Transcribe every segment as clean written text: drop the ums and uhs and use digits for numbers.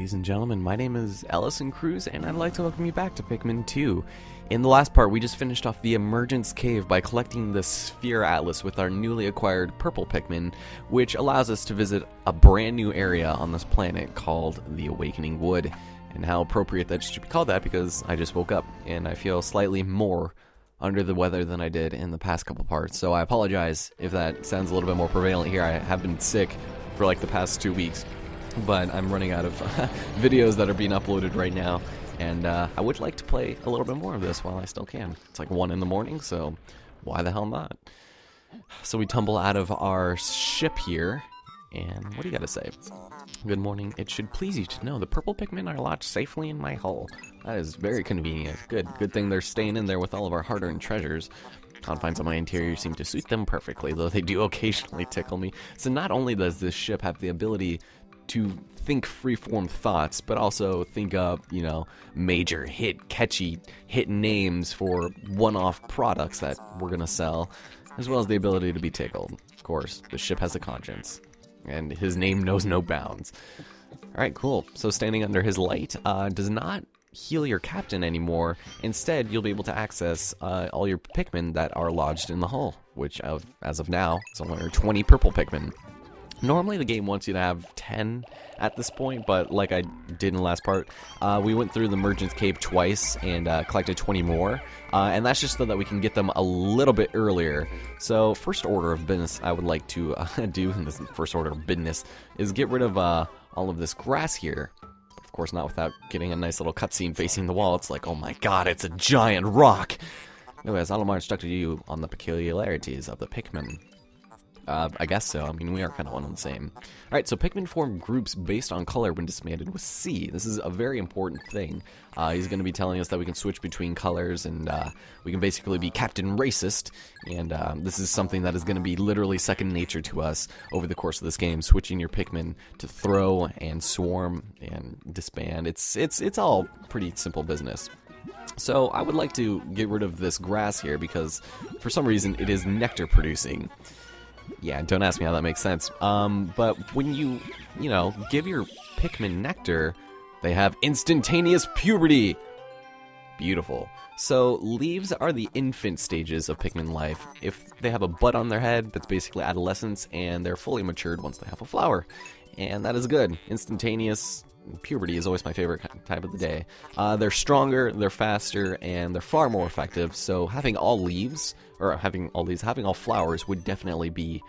Ladies and gentlemen, my name is Ellison Cruz, and I'd like to welcome you back to Pikmin 2. In the last part, we just finished off the Emergence Cave by collecting the Sphere Atlas with our newly acquired purple Pikmin, which allows us to visit a brand new area on this planet called the Awakening Wood. And how appropriate that should be called that, because I just woke up, and I feel slightly more under the weather than I did in the past couple parts. So I apologize if that sounds a little bit more prevalent here. I have been sick for like the past 2 weeks. But I'm running out of videos that are being uploaded right now, and I would like to play a little bit more of this while I still can. It's like 1 in the morning, so why the hell not? So we tumble out of our ship here, and what do you gotta say? Good morning. It should please you to know the purple Pikmin are lodged safely in my hull. That is very convenient. Good thing they're staying in there with all of our hard-earned treasures. Confines of my interior seem to suit them perfectly, though they do occasionally tickle me. So not only does this ship have the ability to think free-form thoughts, but also think up, major catchy hit names for one-off products that we're gonna sell, as well as the ability to be tickled. Of course, the ship has a conscience, and his name knows no bounds. Alright, cool. So standing under his light does not heal your captain anymore. Instead, you'll be able to access all your Pikmin that are lodged in the hull, which as of now is only 20 purple Pikmin. Normally the game wants you to have 10 at this point, but like I did in the last part, we went through the Emergence Cave twice and collected 20 more, and that's just so that we can get them a little bit earlier. So first order of business I would like to do in this first order of business is get rid of all of this grass here. Of course not without getting a nice little cutscene facing the wall. It's like, oh my god, it's a giant rock! Anyways, Alamar instructed you on the peculiarities of the Pikmin. I guess so. I mean, we are kind of one and the same. Alright, so Pikmin form groups based on color when disbanded with C. This is a very important thing. He's going to be telling us that we can switch between colors, and we can basically be Captain Racist, and this is something that is going to be literally second nature to us over the course of this game, switching your Pikmin to throw and swarm and disband. It's all pretty simple business. So I would like to get rid of this grass here because for some reason it is nectar producing. Yeah, don't ask me how that makes sense. But when you give your Pikmin nectar, they have instantaneous puberty. Beautiful. So leaves are the infant stages of Pikmin life. If they have a bud on their head, that's basically adolescence, and they're fully matured once they have a flower. And that is good. Instantaneous puberty is always my favorite type of the day. They're stronger, they're faster, and they're far more effective. So having all leaves, or having all flowers would definitely be,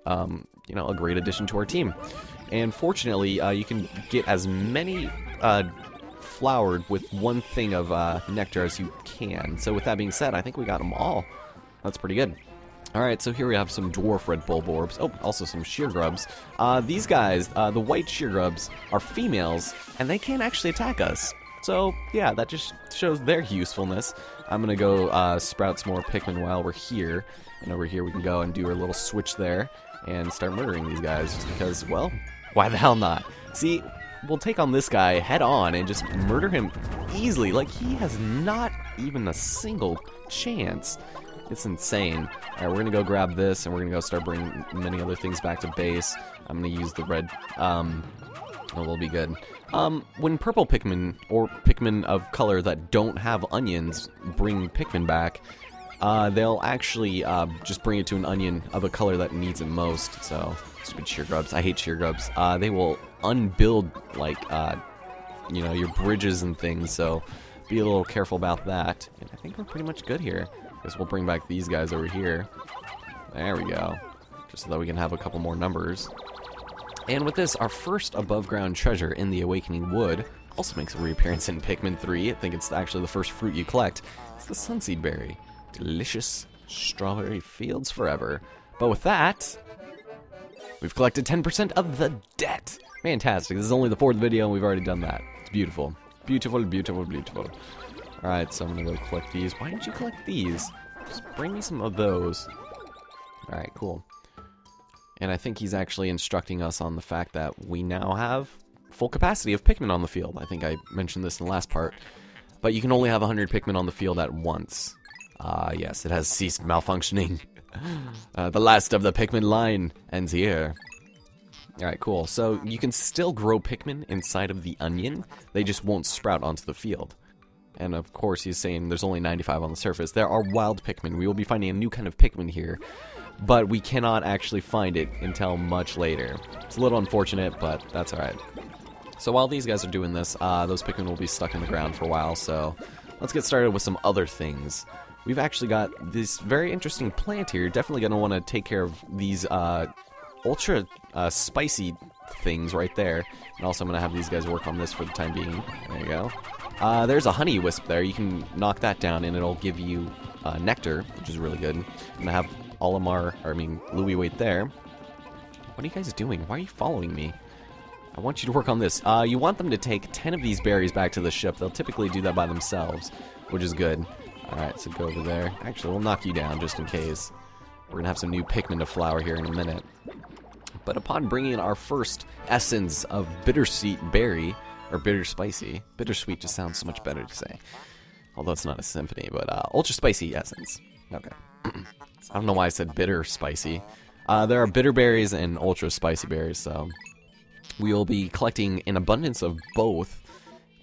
a great addition to our team. And fortunately, you can get as many flowered with one thing of nectar as you can. So with that being said, I think we got them all. That's pretty good. Alright, so here we have some dwarf red bulborbs. Oh, also some sheargrubs. These guys, the white sheargrubs, are females, and they can't actually attack us. So, yeah, that just shows their usefulness. I'm gonna go sprout some more Pikmin while we're here. And over here we can go and do our little switch there and start murdering these guys, just because, well, why the hell not? See, we'll take on this guy head on and just murder him easily. Like, he has not even a single chance. It's insane. Alright, we're gonna go grab this, and we're gonna go start bringing many other things back to base. I'm gonna use the red, we'll be good. When purple Pikmin, or Pikmin of color that don't have onions, bring Pikmin back, they'll actually, just bring it to an onion of a color that needs it most. So, stupid sheargrubs. I hate sheargrubs. They will unbuild, like, your bridges and things, so be a little careful about that. And I think we're pretty much good here. Guess we'll bring back these guys over here. There we go. Just so that we can have a couple more numbers. And with this, our first above-ground treasure in the Awakening Wood also makes a reappearance in Pikmin 3. I think it's actually the first fruit you collect. It's the Sunseed Berry. Delicious strawberry fields forever. But with that, we've collected 10% of the debt. Fantastic. This is only the 4th video, and we've already done that. It's beautiful. Beautiful, beautiful, beautiful. Alright, so I'm gonna go collect these. Why didn't you collect these? Just bring me some of those. Alright, cool. And I think he's actually instructing us on the fact that we now have full capacity of Pikmin on the field. I think I mentioned this in the last part. But you can only have 100 Pikmin on the field at once. Yes, it has ceased malfunctioning. The last of the Pikmin line ends here. Alright, cool. So you can still grow Pikmin inside of the onion. They just won't sprout onto the field. And of course he's saying there's only 95 on the surface. There are wild Pikmin. We will be finding a new kind of Pikmin here. But we cannot actually find it until much later. It's a little unfortunate, but that's alright. So while these guys are doing this, those Pikmin will be stuck in the ground for a while. So let's get started with some other things. We've actually got this very interesting plant here. Definitely going to want to take care of these ultra spicy things right there. And also I'm going to have these guys work on this for the time being. There you go. There's a honey wisp there. You can knock that down and it'll give you nectar, which is really good. I'm going to have Louie wait there. What are you guys doing? Why are you following me? I want you to work on this. You want them to take 10 of these berries back to the ship. They'll typically do that by themselves, which is good. Alright, so go over there. Actually, we'll knock you down just in case. We're going to have some new Pikmin to flower here in a minute. But upon bringing in our first essence of bittersweet berry, or bitter spicy, bittersweet just sounds so much better to say. Although it's not a symphony, but ultra spicy essence. Okay. I don't know why I said bitter spicy. There are bitter berries and ultra spicy berries, so we will be collecting an abundance of both,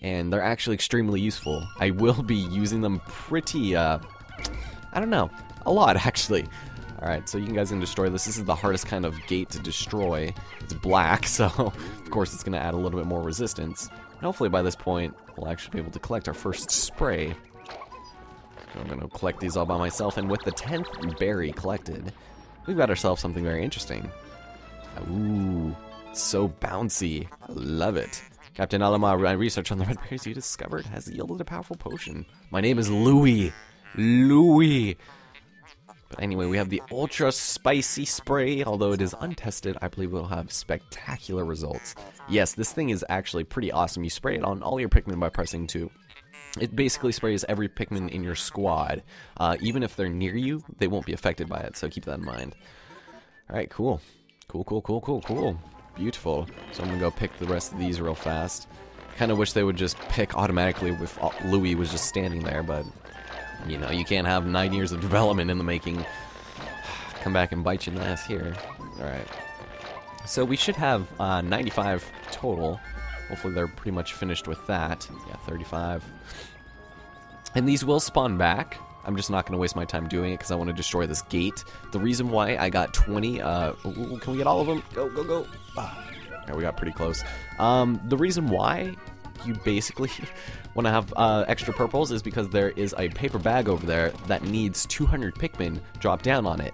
and they're actually extremely useful. I will be using them pretty, I don't know, a lot actually. Alright, so you guys can destroy this. This is the hardest kind of gate to destroy. It's black, so of course it's going to add a little bit more resistance. And hopefully by this point, we'll actually be able to collect our first spray. So I'm going to collect these all by myself, and with the 10th berry collected, we've got ourselves something very interesting. Ooh, so bouncy. I love it. Captain Alama, research on the red berries you discovered has yielded a powerful potion. My name is Louie. Louie. But anyway, we have the ultra spicy spray. Although it is untested, I believe it will have spectacular results. Yes, this thing is actually pretty awesome. You spray it on all your Pikmin by pressing 2. It basically sprays every Pikmin in your squad. Even if they're near you, they won't be affected by it, so keep that in mind. Alright, cool. Cool. Beautiful. So I'm going to go pick the rest of these real fast. Kind of wish they would just pick automatically if Louie was just standing there, but you know, you can't have 9 years of development in the making. Come back and bite you in the ass here. Alright. So we should have 95 total. Hopefully they're pretty much finished with that. Yeah, 35. And these will spawn back. I'm just not going to waste my time doing it because I want to destroy this gate. The reason why I got 20... can we get all of them? Go. Yeah, we got pretty close. The reason why you basically want to have extra purples is because there is a paper bag over there that needs 200 Pikmin dropped down on it.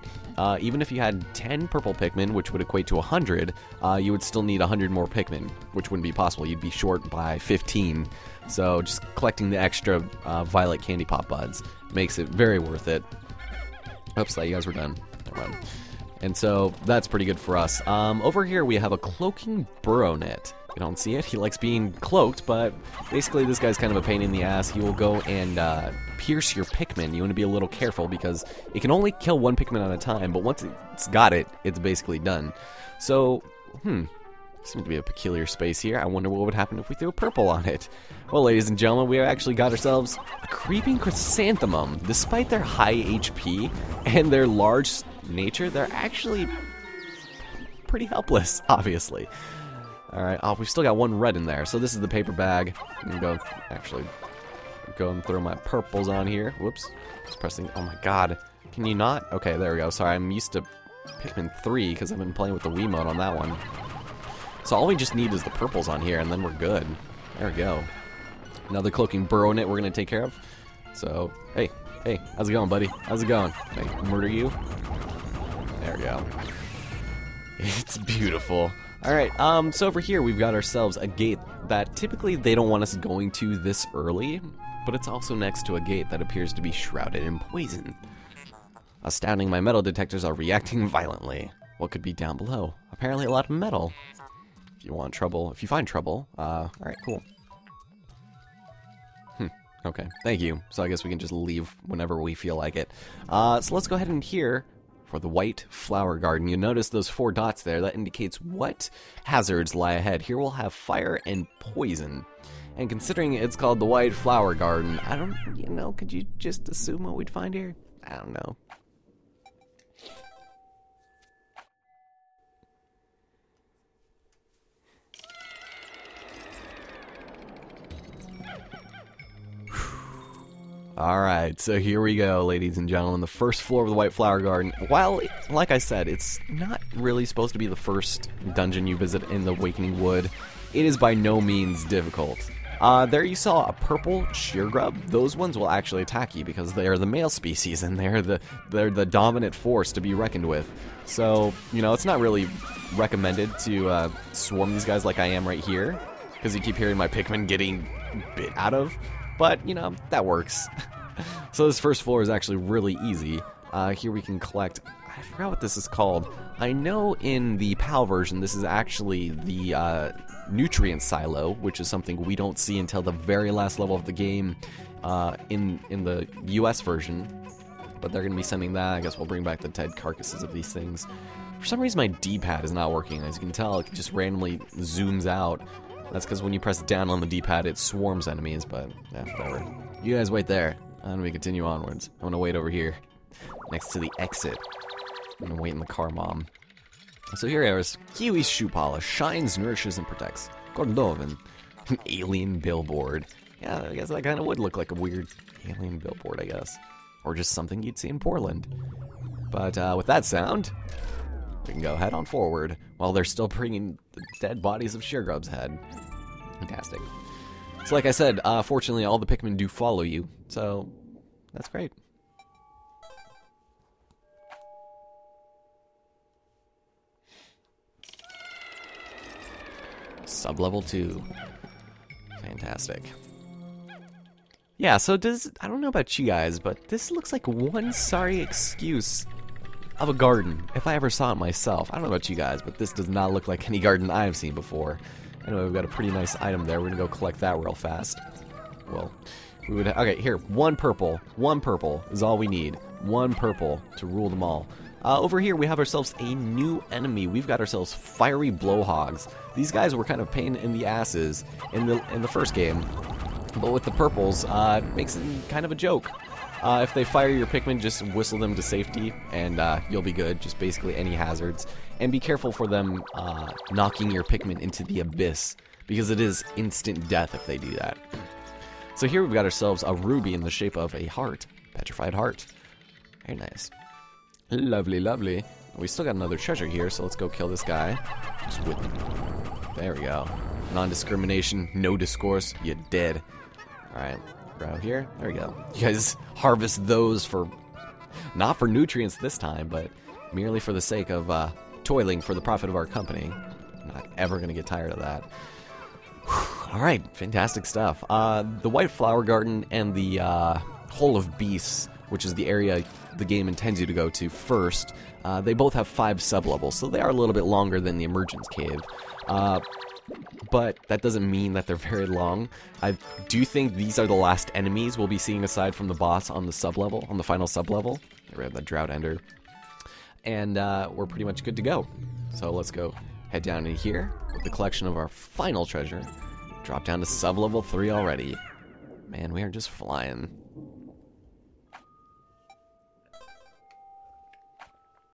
Even if you had 10 purple Pikmin, which would equate to 100, you would still need 100 more Pikmin, which wouldn't be possible. You'd be short by 15. So just collecting the extra violet candy pop buds makes it very worth it. Oops, thought you guys were done. Never mind. And so that's pretty good for us. Over here we have a cloaking burrow net. You don't see it. He likes being cloaked, but basically this guy's kind of a pain in the ass. He will go and pierce your Pikmin. You want to be a little careful because it can only kill one Pikmin at a time, but once it's got it, it's basically done. So, seems to be a peculiar space here. I wonder what would happen if we threw a purple on it. Well, ladies and gentlemen, we actually got ourselves a creeping chrysanthemum. Despite their high HP and their large nature, they're actually pretty helpless, obviously. Alright, we've still got one red in there, so this is the paper bag. I'm gonna go and throw my purples on here. Whoops. Just pressing. Oh my god. Can you not? Okay, there we go. Sorry, I'm used to Pikmin 3 because I've been playing with the Wiimote on that one. So all we just need is the purples on here, and then we're good. There we go. Another cloaking burrow net we're gonna take care of. So, hey, how's it going, buddy? How's it going? Can I murder you? There we go. It's beautiful. Alright, so over here we've got ourselves a gate that typically they don't want us going to this early, but it's also next to a gate that appears to be shrouded in poison. Astounding, my metal detectors are reacting violently. What could be down below? Apparently a lot of metal. If you find trouble, alright, cool. Okay, thank you. So I guess we can just leave whenever we feel like it. So let's go ahead and here for the white flower garden. You notice those 4 dots there. That indicates what hazards lie ahead. Here we'll have fire and poison. And considering it's called the white flower garden, I don't, could you just assume what we'd find here? I don't know. Alright, so here we go, ladies and gentlemen. The first floor of the White Flower Garden. While, like I said, it's not really supposed to be the first dungeon you visit in the Awakening Wood, it is by no means difficult. There you saw a purple sheer grub. Those ones will actually attack you because they are the male species and they're the dominant force to be reckoned with. So, you know, it's not really recommended to swarm these guys like I am right here, because you keep hearing my Pikmin getting bit out of. But, you know, that works. So this first floor is actually really easy. Here we can collect, I forgot what this is called. I know in the PAL version this is actually the nutrient silo, which is something we don't see until the very last level of the game in the US version. But they're going to be sending that. I guess we'll bring back the dead carcasses of these things. For some reason my D-pad is not working. As you can tell, it just randomly zooms out. That's because when you press down on the D-pad, it swarms enemies, but yeah, whatever. You guys wait there, and we continue onwards. I'm gonna wait over here, next to the exit. I'm gonna wait in the car, Mom. So here is Kiwi's shoe polish, shines, nourishes, and protects. Cordovan, an alien billboard. Yeah, I guess that kind of would look like a weird alien billboard, I guess. Or just something you'd see in Portland. But with that sound, we can go head on forward while they're still bringing the dead bodies of Sheergrub's head. Fantastic. So like I said, fortunately all the Pikmin do follow you, so that's great. Sub-level 2. Fantastic. Yeah, so I don't know about you guys, but this looks like one sorry excuse of a garden, if I ever saw it myself. I don't know about you guys, but this does not look like any garden I've seen before. Anyway, we've got a pretty nice item there. We're gonna go collect that real fast. Well, we would. Okay, here, one purple is all we need. One purple to rule them all. Over here, we have ourselves a new enemy. We've got ourselves fiery blowhogs. These guys were kind of pain in the asses in the first game, but with the purples, it makes it kind of a joke. If they fire your Pikmin, just whistle them to safety, and you'll be good. Just basically any hazards. And be careful for them knocking your Pikmin into the abyss, because it is instant death if they do that. So here we've got ourselves a ruby in the shape of a heart. Petrified heart. Very nice. Lovely, lovely. We still got another treasure here, so let's go kill this guy. Just with him. There we go. Non-discrimination, no discourse, you're dead. Alright. Out here. There we go. You guys harvest those for, not for nutrients this time, but merely for the sake of toiling for the profit of our company. I'm not ever going to get tired of that. Alright, fantastic stuff. The White Flower Garden and the Hole of Beasts, which is the area the game intends you to go to first, they both have 5 sub-levels, so they are a little bit longer than the Emergence Cave. But that doesn't mean that they're very long. I do think these are the last enemies we'll be seeing aside from the boss on the sub-level, on the final sub-level. We have the Drought Ender. And we're pretty much good to go. So let's go head down in here with the collection of our final treasure. Drop down to sub-level 3 already. Man, we are just flying.